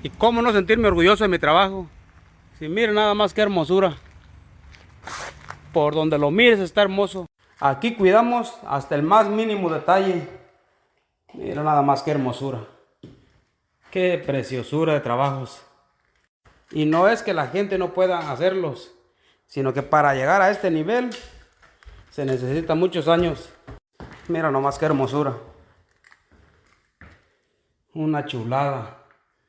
Y cómo no sentirme orgulloso de mi trabajo. Si miren nada más qué hermosura. Por donde lo mires está hermoso. Aquí cuidamos hasta el más mínimo detalle. Mira nada más qué hermosura. Qué preciosura de trabajos. Y no es que la gente no pueda hacerlos, sino que para llegar a este nivel se necesitan muchos años. Mira nomás qué hermosura. Una chulada.